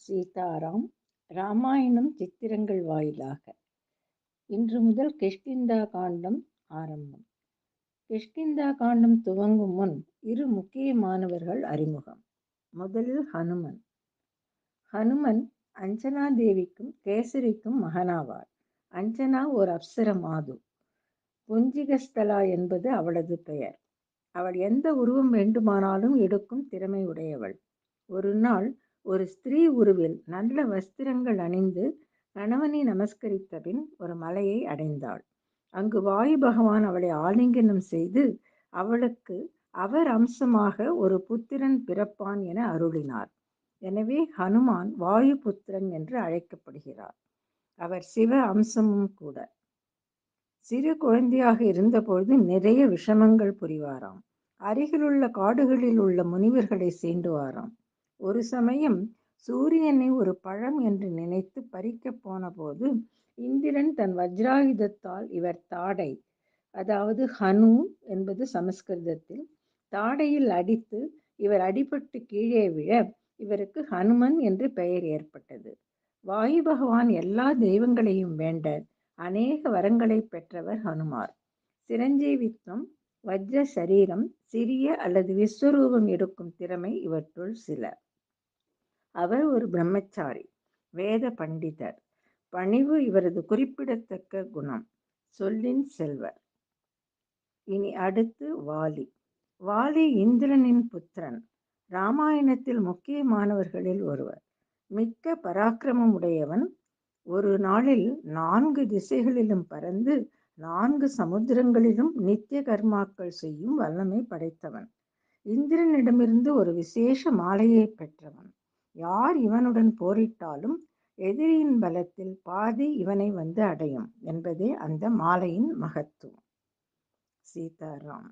சீதாராம். ராமாயணம் சித்திரங்கள் வாயிலாக இன்று முதல் கிஷ்கிந்தா காண்டம் ஆரம்பம். கிஷ்கிந்தா காண்டம் துவங்கும் முன் இரு முக்கியமானவர்கள் அறிமுகம். முதலில் ஹனுமன். ஹனுமன் அஞ்சனா தேவிக்கும் கேசரிக்கும் மகனாவார். அஞ்சனா ஒரு அப்சர மாது. புஞ்சிகஸ்தலா என்பது அவளது பெயர். அவள் எந்த உருவம் வேண்டுமானாலும் எடுக்கும் திறமை உடையவள். ஒரு நாள் ஒரு ஸ்திரீ உருவில் நல்ல வஸ்திரங்கள் அணிந்து கணவனை நமஸ்கரித்த பின் ஒரு மலையை அடைந்தாள். அங்கு வாயு பகவான் அவளை ஆலிங்கனம் செய்து அவளுக்கு அவர் அம்சமாக ஒரு புத்திரன் பிறப்பான் என அருளினார். எனவே ஹனுமான் வாயு புத்திரன் என்று அழைக்கப்படுகிறார். அவர் சிவ அம்சமும் கூட. சிறு குழந்தையாக இருந்தபொழுது நிறைய விஷமங்கள் புரிவாராம். அருகிலுள்ள காடுகளில் உள்ள முனிவர்களை சீண்டுவாராம். ஒரு சமயம் சூரியனை ஒரு பழம் என்று நினைத்து பறிக்க போன போது இந்திரன் தன் வஜ்ராயுதத்தால் இவர் தாடை, அதாவது ஹனு என்பது சமஸ்கிருதத்தில், தாடையில் அடித்து இவர் அடிபட்டு கீழே விழ இவருக்கு ஹனுமன் என்று பெயர் ஏற்பட்டது. வாயு பகவான் எல்லா தெய்வங்களையும் வேண்ட அநேக வரங்களை பெற்றவர் ஹனுமார். சிரஞ்சீவித்வம், வஜ்ர சரீரம், சிறிய அல்லது விஸ்வரூபம் எடுக்கும் திறமை இவற்றுள் சில. அவர் ஒரு பிரம்மச்சாரி, வேத பண்டிதர். பணிவு இவரது குறிப்பிடத்தக்க குணம். சொல்லின் செல்வர். இனி அடுத்து வாலி. வாலி இந்திரனின் புத்திரன். ராமாயணத்தில் முக்கியமானவர்களில் ஒருவர். மிக்க பராக்கிரமம் உடையவன். ஒரு நாளில் 4 திசைகளிலும் பறந்து 4 சமுத்திரங்களிலும் நித்திய கர்மாக்கள் செய்யும் வல்லமை படைத்தவன். இந்திரனிடமிருந்து ஒரு விசேஷ மாலையை பெற்றவன். யார் இவனுடன் போரிட்டாலும் எதிரியின் பலத்தில் பாதி இவனை வந்து அடையும் என்பதே அந்த மாலையின் மகத்துவம். சீதாராம்.